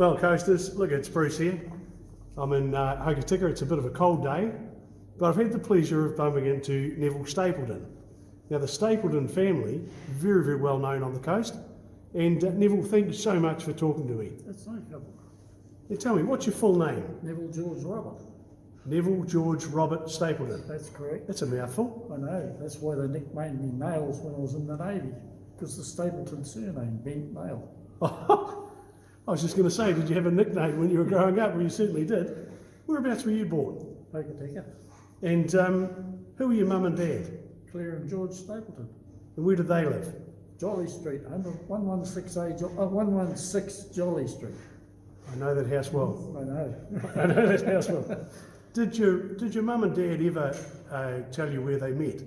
Well, coasters, look, it's Bruce here. I'm in Hokitika. It's a bit of a cold day, but I've had the pleasure of bumping into Neville Stapleton. Now, the Stapleton family, very, very well known on the coast. And Neville, thank you so much for talking to me. That's no trouble. Now, tell me, what's your full name? Neville George Robert. Neville George Robert Stapleton. That's correct. That's a mouthful. I know. That's why they nicknamed me Nails when I was in the Navy, because the Stapleton surname, Bent Nail. I was just going to say, did you have a nickname when you were growing up? Well, you certainly did. Whereabouts were you born? Hokitika. And who were your mum and dad? Claire and George Stapleton. And where did they live? Jolly Street, 116 Jolly Street. I know that house well. I know. I know that house well. Did your mum and dad ever tell you where they met?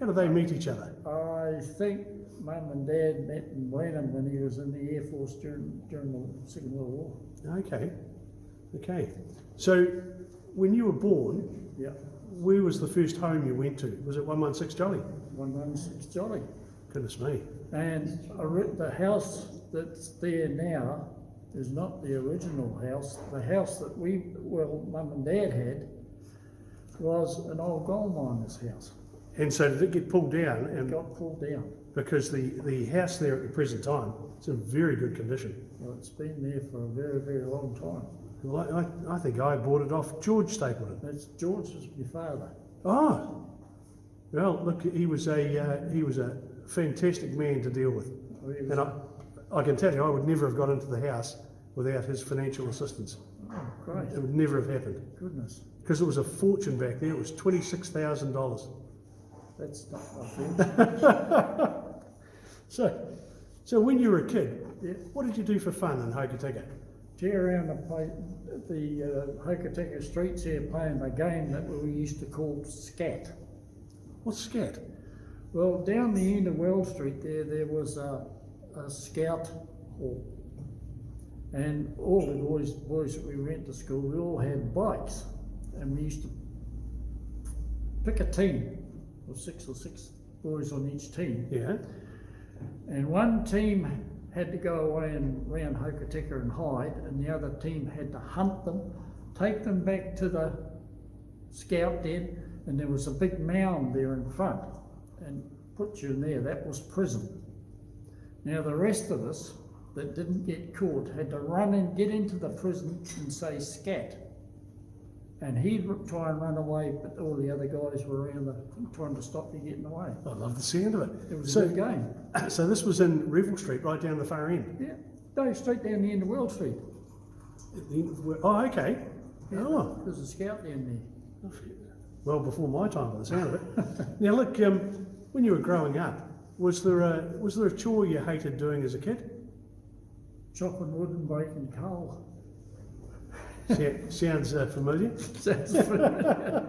How did they meet each other? I think Mum and Dad met in Blenheim when he was in the Air Force during the Second World War. Okay. So, when you were born, Yeah, where was the first home you went to? Was it 116 Jolly? 116 Jolly. Goodness me. And the house that's there now is not the original house. The house that Mum and Dad had was an old gold miner's house. And so did it get pulled down? It got pulled down. Because the house there at the present time is in very good condition. Well, it's been there for a very, very long time. Well, I think I bought it off George Stapleton. That's George's my father. Oh, well, look, he was a fantastic man to deal with, and I can tell you, I would never have got into the house without his financial assistance. Oh, great. It would never have happened Goodness. because it was a fortune back then. It was $26,000. That's not my fault. So when you were a kid, Yeah. what did you do for fun in Hokitika? Tear around the Hokitika streets here playing a game that we used to call scat. What's scat? Well, down the end of Well Street there was a scout hall. And all the boys that we went to school, we all had bikes. And we used to pick a team, or six boys on each team. Yeah. And one team had to go away and round Hokitika and hide, and the other team had to hunt them, take them back to the scout den, and there was a big mound there in front, and put you in there. That was prison. Now the rest of us that didn't get caught had to run and get into the prison and say scat. And he'd try and run away, but all the other guys were around trying to stop you getting away. I love the sound of it. It was a good game. So this was in Neville Street, right down the far end? Yeah, no, straight down the end of Well Street. Oh, okay. Yeah, Oh, there's a scout down there. well before my time by the sound of it. Now look, when you were growing up, was there a chore you hated doing as a kid? Chopping wood and breaking coal. Sounds familiar. Sounds familiar.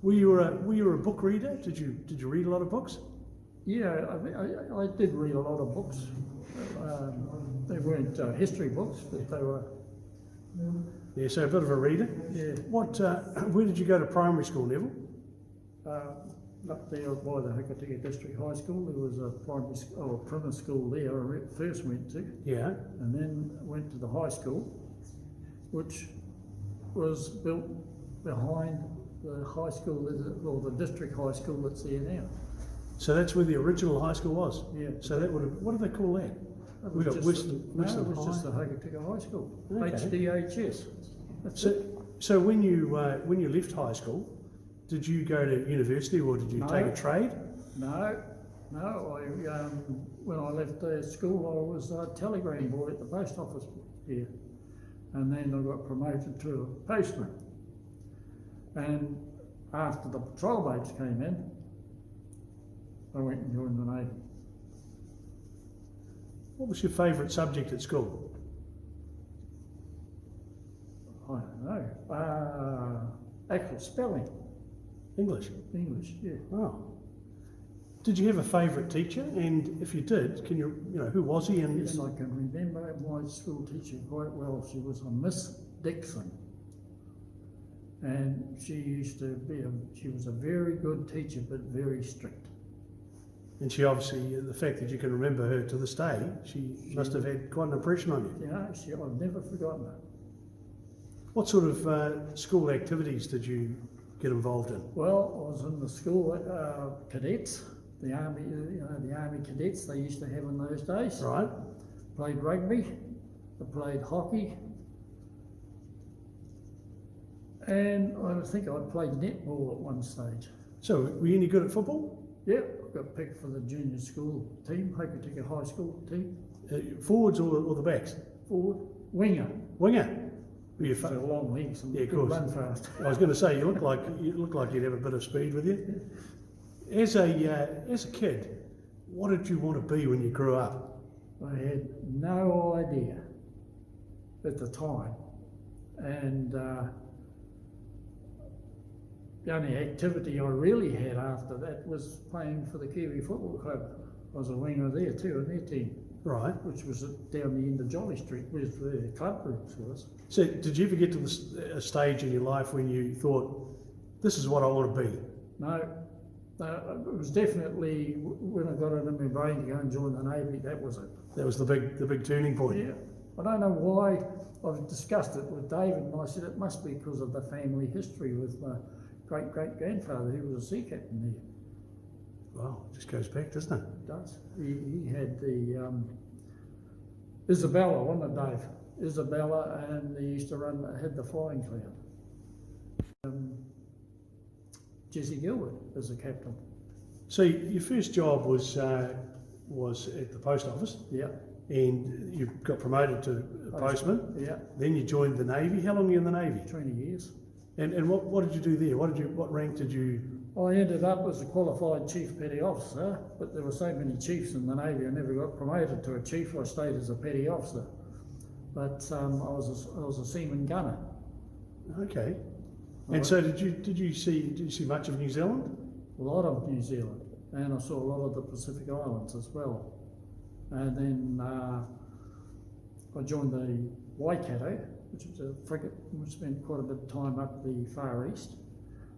Were you a book reader? Did you read a lot of books? Yeah, I did read a lot of books. They weren't history books, but they were. Yeah, so a bit of a reader. Yeah. Where did you go to primary school, Neville? Up there by the Hokitika District High School, there was a primary school there I first went to, Yeah. and then went to the high school, which was built behind the high school, or the district high school that's there now. So that's where the original high school was? Yeah. So that would have, what do they call that? It We was got just Western it was just the High. Hokitika High School, Okay. HDHS. That's it. So when you left high school, did you go to university or did you take a trade? No. When I left school, I was a telegram boy at the post office here, and then I got promoted to a postman. And after the patrol boats came in, I went and joined the Navy. What was your favourite subject at school? I don't know. Actual spelling. English. English, yeah. Oh. Did you have a favourite teacher? And if you did, can you who was he? And Yes, I can remember my school teacher quite well. She was a Miss Dixon. And she was a very good teacher, but very strict. And she obviously, the fact that you can remember her to this day, she must have had quite an impression on you. You know, I've never forgotten her. What sort of school activities did you get involved in? Well, I was in the school cadets, the army, the army cadets they used to have in those days. Right. Played rugby, I played hockey, and I think I played netball at one stage. So, were you any good at football? Yeah, I got picked for the junior school team, Hokitika High School team. Forwards or the backs? Forward, winger. Winger? Were you So long legs and Yeah, of could course. run fast. I was going to say, you look like you'd have a bit of speed with you. As a kid, what did you want to be when you grew up? I had no idea at the time, and the only activity I really had after that was playing for the Kiwi Football Club. I was a winger there too, in their team, Right. which was down the end of Jolly Street, where the club rooms was. So, did you ever get to a stage in your life when you thought, this is what I want to be? No, it was definitely when I got it in my brain to go and join the Navy. That was it. That was the big turning point. Yeah, I don't know why. I've discussed it with David, and I said it must be because of the family history with my great-great-grandfather, who was a sea captain there. Wow, it just goes back, doesn't it? It does. He had the Isabella, wasn't it, Dave? Isabella, and they used to had the Flying Cloud. Jesse Gilbert as a captain. So your first job was at the post office, Yeah. and you got promoted to postman. Yeah. Then you joined the Navy. How long were you in the Navy? 20 years. And what did you do there? What rank did you? I ended up as a qualified chief petty officer, but there were so many chiefs in the Navy, I never got promoted to a chief. I stayed as a petty officer. But I was a seaman gunner. Okay. And so did you see much of New Zealand? A lot of New Zealand, and I saw a lot of the Pacific Islands as well. And then I joined the Waikato, which was a frigate. We spent quite a bit of time up the Far East.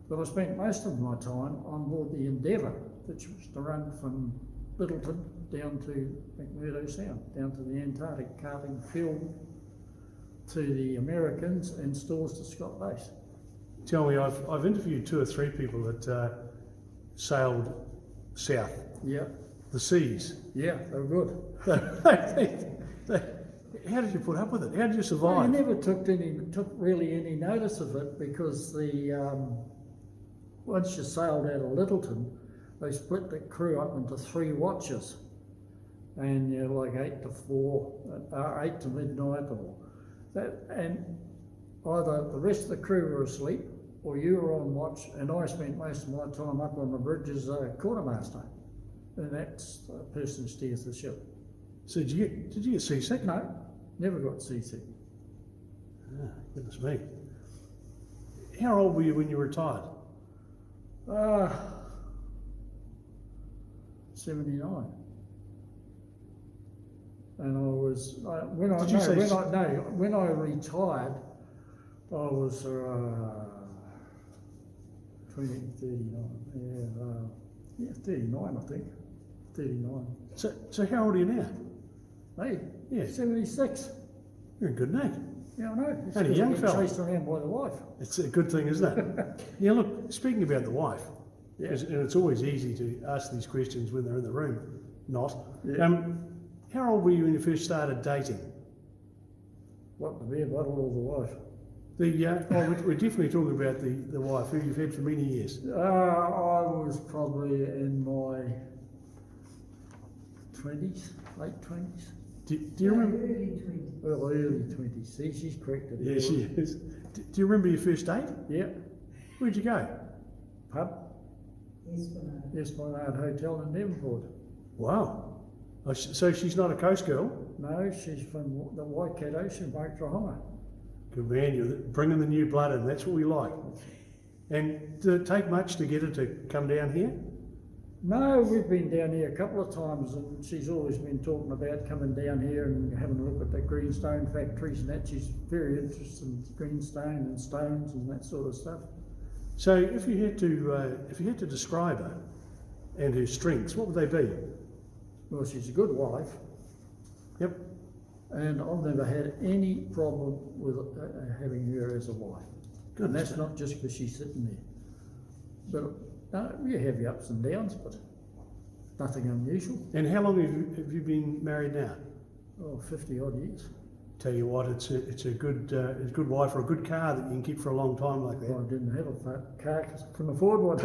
But I spent most of my time on board the Endeavour, which was to run from Littleton down to McMurdo Sound, down to the Antarctic, carting fuel to the Americans and stores to Scott Base. Tell me, I've interviewed 2 or 3 people that sailed south, Yeah, the seas. yeah, they were good. How did you put up with it? How did you I survive? never took really any notice of it because once you sailed out of Littleton, they split the crew up into 3 watches, and you're like 8 to 4, 8 to midnight, and either the rest of the crew were asleep or you were on watch, and I spent most of my time up on the bridge as a quartermaster, and that's the person who steers the ship. So did you get seasick? No, never got seasick. Ah, goodness me. How old were you when you retired? 79. And I was when I retired, I was 39. Yeah, 39, I think. 39. So how old are you now? Hey, Yeah. 76. You're in good nick. Yeah, I know. It's Only a 'cause I young get fella. chased around by the wife. It's a good thing, isn't it? Yeah, look, speaking about the wife, Yeah. and it's always easy to ask these questions when they're in the room, not. Yeah. How old were you when you first started dating? What, the beer bottle or the wife? We're definitely talking about the wife who you've had for many years. I was probably in my 20s, late 20s. Do you remember? Well, early 20s. See, she's corrected. Yeah, she is. Do you remember your first date? Yeah. Where'd you go? Pub. Esplanade Hotel in Devonport. Wow. Oh, so she's not a coast girl? No, she's from the Waikato. She's from Oklahoma. Good man, you're bringing the new blood in. That's what we like. And did it take much to get her to come down here? No, we've been down here a couple of times, and she's always been talking about coming down here and having a look at the greenstone factories and that. She's very interested in greenstone and stones and that sort of stuff. So if you had to describe her, and her strengths, what would they be? Well, she's a good wife, Yep. and I've never had any problem with having her as a wife. And Goodness. that's not just because she's sitting there. But you have your ups and downs, but nothing unusual. And how long have you been married now? Oh, 50 odd years. Tell you what, it's a good wife or a good car that you can keep for a long time like Well, that. I didn't have a car because I couldn't afford one.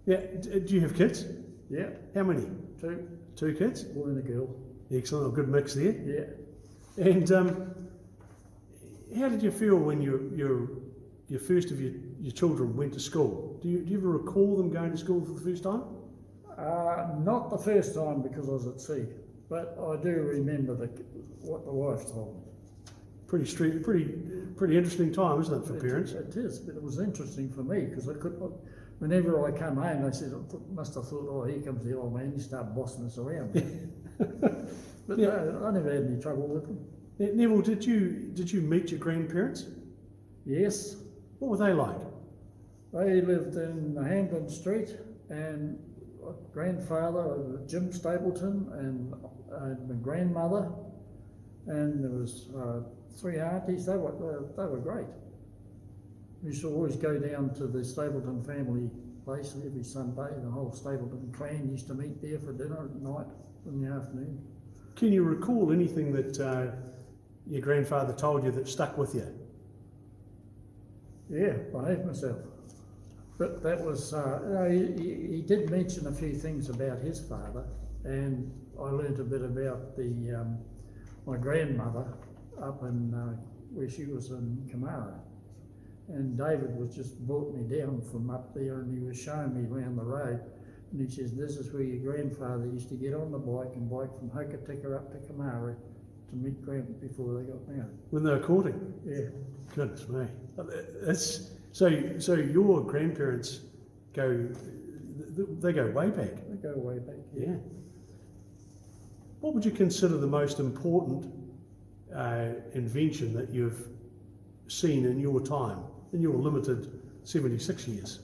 Yeah. Do you have kids? Yeah, How many? 2, 2 kids? boy and a girl. Excellent. A good mix there. Yeah. And how did you feel when your first of your children went to school? Do you ever recall them going to school for the first time? Not the first time because I was at sea, but I do remember what the wife told me. Pretty interesting time, isn't it, for parents? It is, but it was interesting for me because whenever I come home, they said, must have thought, oh, here comes the old man, he start bossing us around. But Yeah. no, I never had any trouble with them. Neville, did you meet your grandparents? Yes, What were they like? they lived in Hamden Street, and my grandfather, Jim Stapleton, and my grandmother, and there was 3 aunties. They were great. We used to always go down to the Stapleton family place every Sunday. The whole Stapleton clan used to meet there for dinner at night in the afternoon. Can you recall anything that your grandfather told you that stuck with you? Yeah, behaved myself. But that was, he did mention a few things about his father, and I learnt a bit about my grandmother up in where she was in Kamara. And David was just brought me down from up there, and he was showing me around the road, and he says, this is where your grandfather used to get on the bike and bike from Hokitika up to Kamara to meet Grandpa before they got married. When they were courting? Yeah. Goodness me. So your grandparents they go way back. They go way back. Yeah. What would you consider the most important invention that you've seen in your time, in your limited 76 years?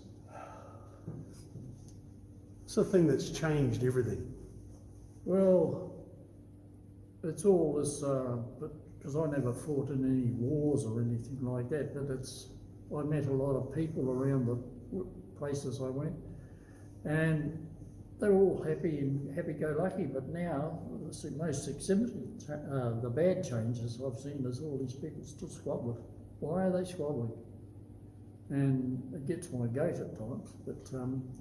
It's the thing that's changed everything. Well, it's all this, because I never fought in any wars or anything like that, but I met a lot of people around the places I went, and they're all happy and happy-go-lucky, but now the most significant, the bad changes I've seen is all these people still squabbling. Why are they squabbling? And it gets my goat at times, but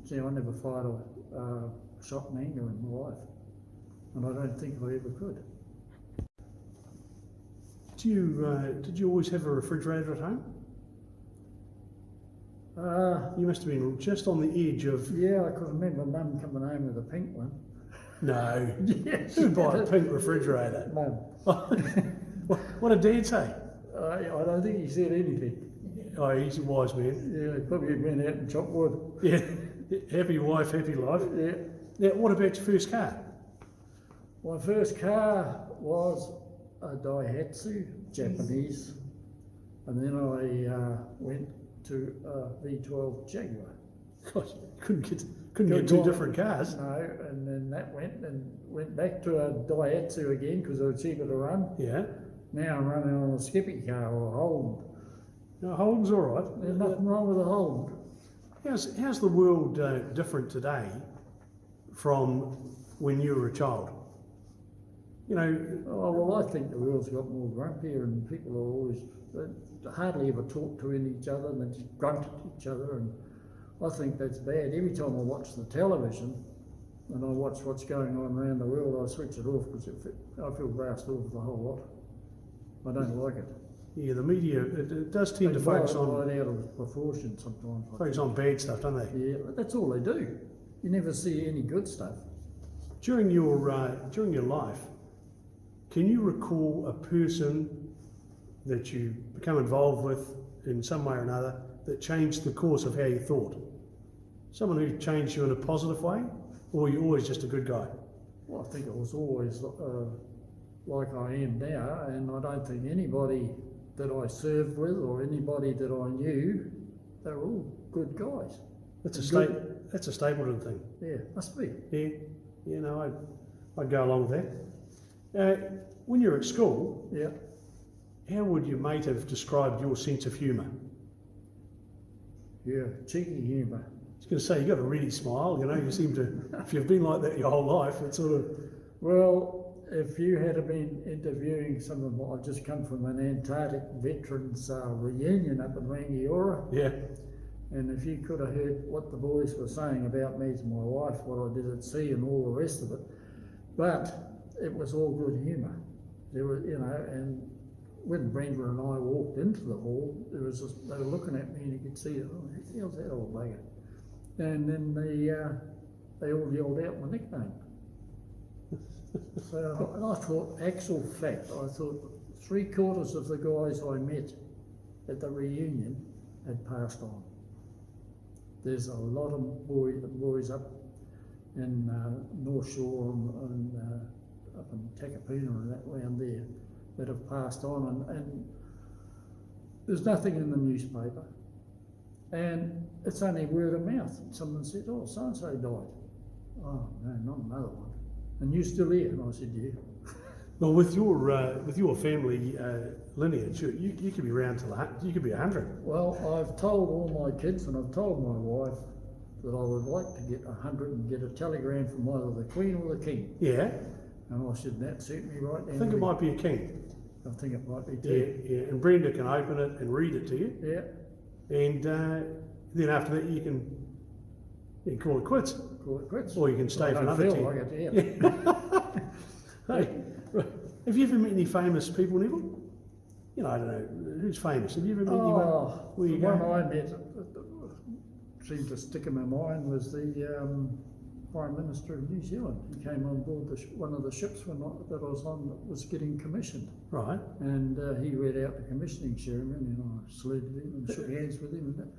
see, I never fired a shot in anger in my life, and I don't think I ever could. Did you always have a refrigerator at home? You must have been just on the edge of... Yeah, I can remember Mum coming home with a pink one. No. Yes. Who'd buy a pink refrigerator? Mum. What did Dad say? I don't think he said anything. Oh, he's a wise man. Yeah, he probably went out and chopped wood. Yeah. Happy wife, happy life. Yeah. Now, what about your first car? My first car was a Daihatsu, Japanese, and then I went to a V12 Jaguar. Gosh, couldn't get 2 different cars. No, and then that went back to a Daihatsu again because they were cheaper to run. Yeah. Now I'm running on a Skippy car or a Holden. No, Holden's all right. There's nothing wrong with a Holden. How's the world different today from when you were a child? You know... Oh, well, I think the world's got more grumpier, and people are always, they hardly ever talk to each other, and they just grunt at each other, and I think that's bad. Every time I watch the television and I watch what's going on around the world, I switch it off because I feel grassed off the whole lot. I don't like it. Yeah, the media, it does tend to focus on... Right out of proportion sometimes. Focus on bad stuff, don't they? Yeah, that's all they do. You never see any good stuff. During your life, can you recall a person that you become involved with in some way or another that changed the course of how you thought? Someone who changed you in a positive way, or were you always just a good guy? Well, I think it was always like I am now, and I don't think anybody that I served with or anybody that I knew, they were all good guys. That's a Good. That's a Stapleton thing. Yeah, must be. Yeah, you know, I'd go along with that. When you're at school, Yeah. how would your mate have described your sense of humour? Yeah, cheeky humour. I was going to say, you got a ready smile, you know, you seem to, if you've been like that your whole life, it's sort of... Well, if you had been interviewing some of I've just come from an Antarctic veterans reunion up in Rangiora, Yeah, and if you could have heard what the boys were saying about me to my wife, what I did at sea and all the rest of it, but it was all good humour. There were, you know, and when Brenda and I walked into the hall, there was just, they were looking at me and you could see, oh, how's that old bugger? And then they all yelled out my nickname. So, and I thought, actual fact, I thought 3/4 of the guys I met at the reunion had passed on. There's a lot of boys up in North Shore and up in Takapuna and that round there that have passed on, and there's nothing in the newspaper, and it's only word of mouth. Someone said, oh, so-and-so died. Oh, no, not another one. And you still here? And I said, yeah. well, with your family lineage, you could be around till you could be 100. Well, I've told all my kids and I've told my wife that I would like to get 100 and get a telegram from either the Queen or the King. Yeah, And I said, that suit me right down. I think it might be a king. I think it might be Yeah, too. yeah, and Brenda can open it and read it to you, Yeah, and then after that you can call it quits, call it quits. or you can stay I for don't another feel 10. like it, yeah. Hey, have you ever met any famous people, Neville? You know, I don't know, who's famous? Have you ever met anyone? Oh, Where the you one go? I met seemed to stick in my mind was the Prime Minister of New Zealand. He came on board one of the ships that I was on that was getting commissioned. Right. And he read out the commissioning ceremony, and I saluted him and shook hands with him,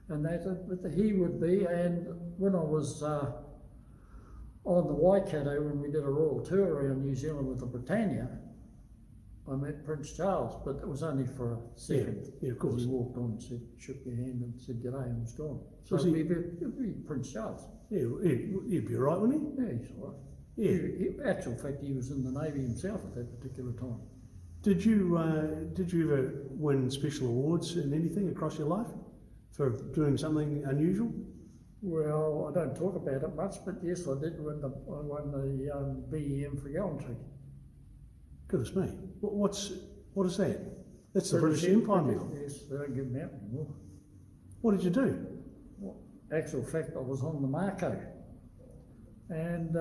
and that he would be. And when I was on the Waikato, when we did a royal tour around New Zealand with the Britannia, I met Prince Charles, but it was only for a second. Yeah, of course. He walked on and said, shook your hand and said g'day and was gone. So Was it'd be Prince Charles. Yeah, he'd be all right, wouldn't Yeah, he's all right. Yeah. Actual fact, he was in the Navy himself at that particular time. he? Did you ever win special awards in anything across your life for doing something unusual? Well, I don't talk about it much, but yes, I did win I won the BEM for gallantry. Goodness me, what is that? That's the British Empire Medal. Yes, they don't give them out anymore. What did you do? Well, actual fact, I was on the Marco, and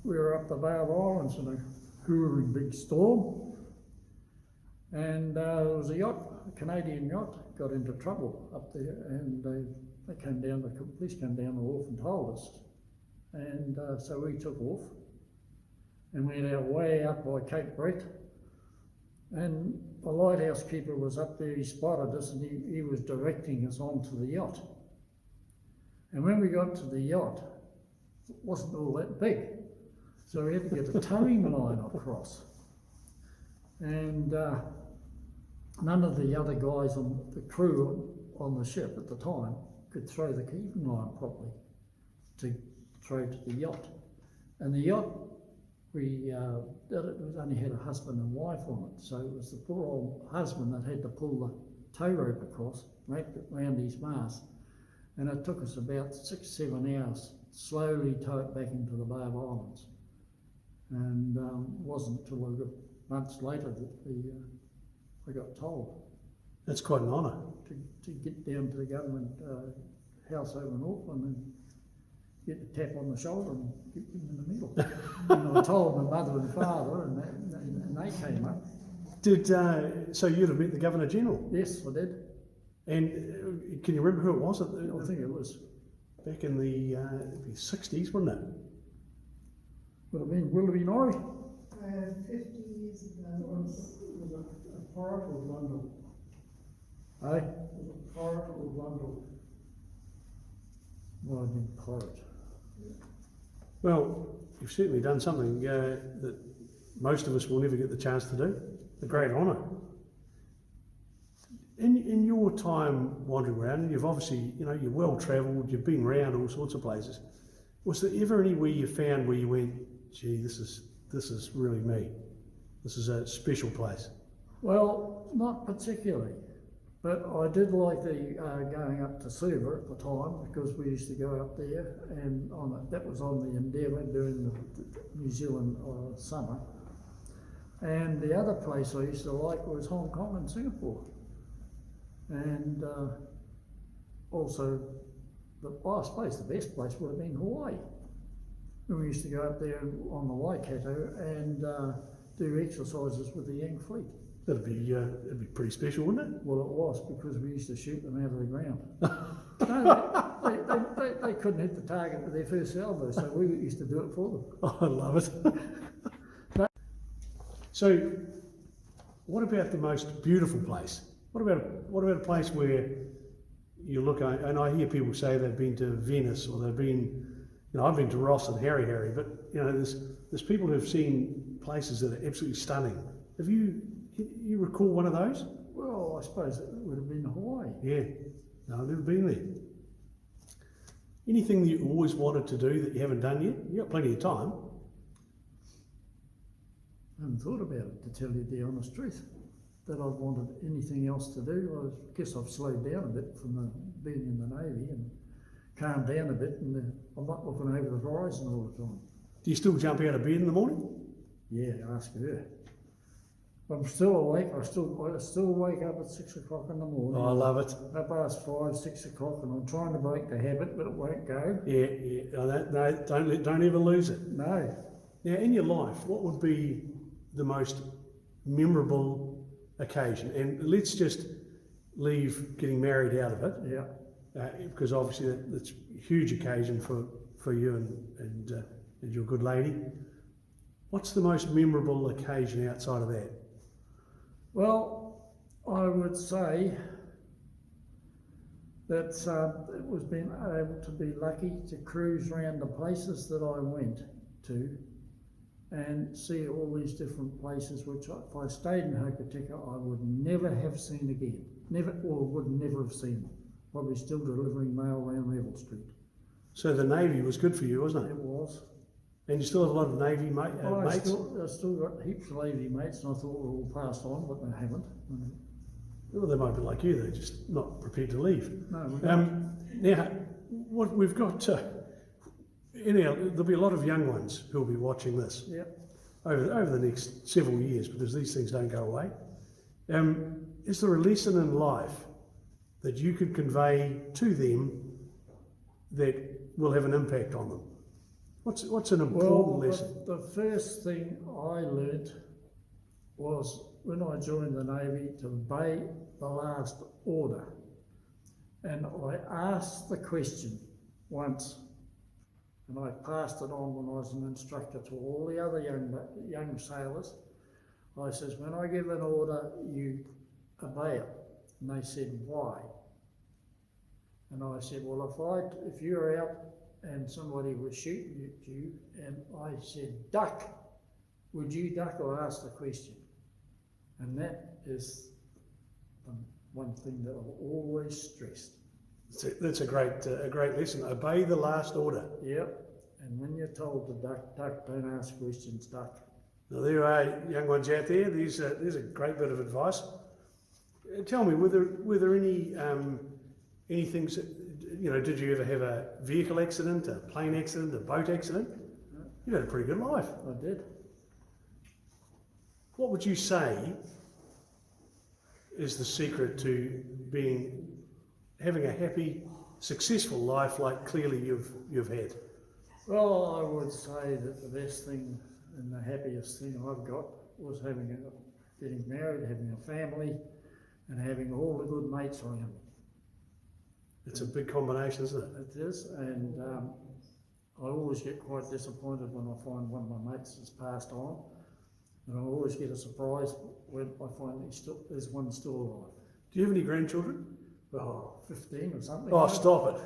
we were up the Bay of Islands in a hooring big storm, and there was a yacht, a Canadian yacht, got into trouble up there, and they came down, the police came down the wharf and told us, and so we took off and went our way up by Cape Brett, and the lighthouse keeper was up there, he spotted us, and he was directing us onto the yacht. And when we got to the yacht, it wasn't all that big, so we had to get a towing line across. And none of the other guys on the crew on the ship at the time could throw the keeping line properly to throw to the yacht. And the yacht, we only had a husband and wife on it, so it was the poor old husband that had to pull the tow rope across, wrapped it round his mast, and it took us about 6-7 hours, slowly tow it back into the Bay of Islands. And it wasn't until months later that I got told That's quite an honour. to get down to the government house over in Auckland and get a tap on the shoulder and get him in the middle. And I told my mother and father, and they came up. So you'd have met the Governor General? Yes, I did. And can you remember who it was? I think it was, Back in the 60s, wasn't it? would have been Willoughby Norrie. 50 years ago. Was a pirate or Blundell? Eh? Was a pirate or Blundell? Might have been pirate. Well, you've certainly done something that most of us will never get the chance to do. A great honour. In your time wandering around, and you've obviously, you're well travelled, you've been around all sorts of places. Was there ever anywhere you found where you went, gee, this is really me. This is a special place. Well, not particularly, but I did like the going up to Suva at the time, because we used to go up there, and that was on the Endeavour during the New Zealand summer. And the other place I used to like was Hong Kong and Singapore. And also, I suppose the best place would have been Hawaii. We used to go up there on the Waikato and do exercises with the Yang fleet. It'd be pretty special, wouldn't it? Well, it was, because we used to shoot them out of the ground. No, they couldn't hit the target with their first salvo, so we used to do it for them. Oh, I love it. So, what about the most beautiful place? What about a place where you look, and I hear people say they've been to Venice, or they've been, I've been to Ross and Harry, but there's people who have seen places that are absolutely stunning. Have you recall one of those? Well, I suppose it would have been Hawaii. Yeah, no, I've never been there. Anything that you always wanted to do that you haven't done yet? You've got plenty of time. I haven't thought about it, to tell you the honest truth, that I've wanted anything else to do. I guess I've slowed down a bit from being in the Navy and calmed down a bit, and I'm not looking over the horizon all the time. Do you still jump out of bed in the morning? Yeah, ask her. I'm still awake. I still wake up at 6 o'clock in the morning. Oh, I love it. Up past 5, 6 o'clock, and I'm trying to break the habit, but it won't go. Yeah. No, don't ever lose it. No. Now, in your life, what would be the most memorable occasion? And let's just leave getting married out of it. Yeah. Because obviously that's a huge occasion for you and your good lady. What's the most memorable occasion outside of that? Well, I would say that it was being able to be lucky to cruise around the places that I went to and see all these different places which if I stayed in Hokitika I would never have seen again. Would never have seen them. Probably still delivering mail around Neville Street. So the Navy was good for you, wasn't it? It was. And you still have a lot of Navy mates? I still got heaps of Navy mates, and I thought we were all passed on, but they haven't. Well, they might be like you, they're just not prepared to leave. No, now, what we've got, there'll be a lot of young ones who'll be watching this over the next several years, because these things don't go away. Is there a lesson in life that you could convey to them that will have an impact on them? What's an important lesson? The first thing I learnt was when I joined the Navy to obey the last order. And I asked the question once, and I passed it on when I was an instructor to all the other young sailors. I says, when I give an order, you obey it. And they said, why? And I said, well, if you're out and somebody was shooting at you, and I said, duck, would you duck or ask the question? And that is one thing that I've always stressed. That's a great lesson. Obey the last order. Yep. And when you're told to duck, duck, don't ask questions, duck. Now there are young ones out there. There's a great bit of advice. Tell me, were there any things that, did you ever have a vehicle accident, a plane accident, a boat accident? You had a pretty good life. I did. What would you say is the secret to having a happy, successful life like clearly you've had? Well, I would say that the best thing and the happiest thing I've got was getting married, having a family, and having all the good mates around me. It's a big combination, isn't it? It is, and I always get quite disappointed when I find one of my mates has passed on, and I always get a surprise when I find there's one still alive. Do you have any grandchildren? Oh, 15 or something. Oh, stop it.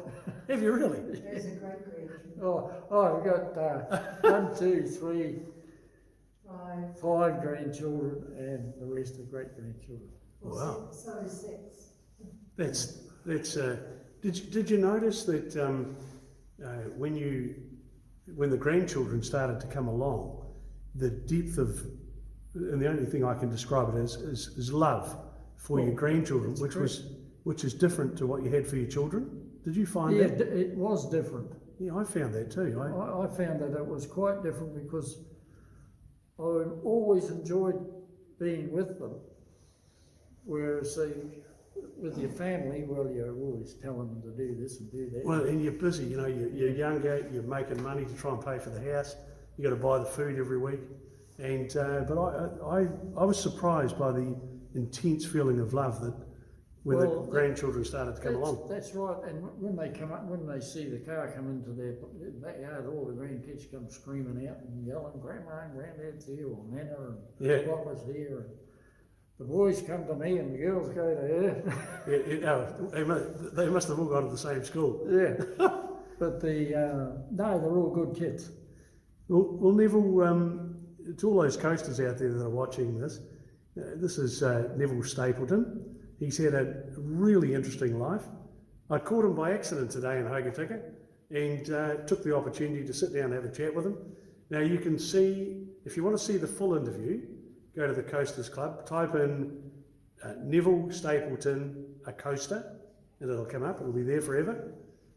Have you really? There's a great grandchildren. We've got 1, 2, 3, 5 grandchildren, and the rest are great grandchildren. Wow. Sorry, 6. Did you notice that when the grandchildren started to come along, the depth of, and the only thing I can describe it as is love for your grandchildren, which is different to what you had for your children. Did you find that? It was different. Yeah, I found that too. I found that it was quite different because I always enjoyed being with them. Whereas with your family, well, you're always telling them to do this and do that. Well, and you're busy, you know, you're younger, you're making money to try and pay for the house, you got to buy the food every week. And but I was surprised by the intense feeling of love that when the grandchildren started to come along. That's right. And when they come up, when they see the car come into their backyard, all the grandkids come screaming out and yelling, "Grandma and Granddad's here," or "Nana and Papa's here." And the boys come to me and the girls go to her. They must have all gone to the same school. Yeah. But no, they're all good kids. Well, Neville, to all those coasters out there that are watching this, this is Neville Stapleton. He's had a really interesting life. I caught him by accident today in Hokitika and took the opportunity to sit down and have a chat with him. Now you can see, if you want to see the full interview, go to the Coasters Club, type in Neville Stapleton, a coaster, and it'll come up, it'll be there forever.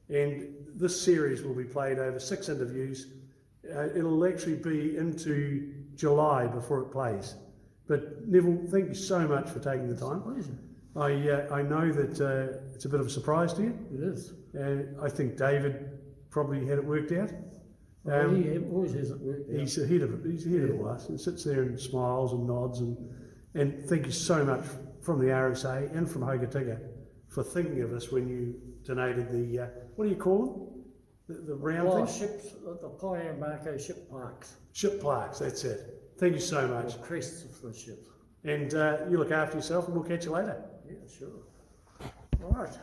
And this series will be played over 6 interviews. It'll actually be into July before it plays. But Neville, thank you so much for taking the time. Pleasure. I know that it's a bit of a surprise to you. It is. I think David probably had it worked out. He always has it worked out. He's ahead of it. He's ahead of us and sits there and smiles and nods and thank you so much from the RSA and from Hokitika for thinking of us when you donated the what do you call them? The round thing? Ships, the Pioneer Marco ship plaques. Ship plaques. That's it. Thank you so much. The crests of the ships. And you look after yourself, and we'll catch you later. Yeah, sure. All right.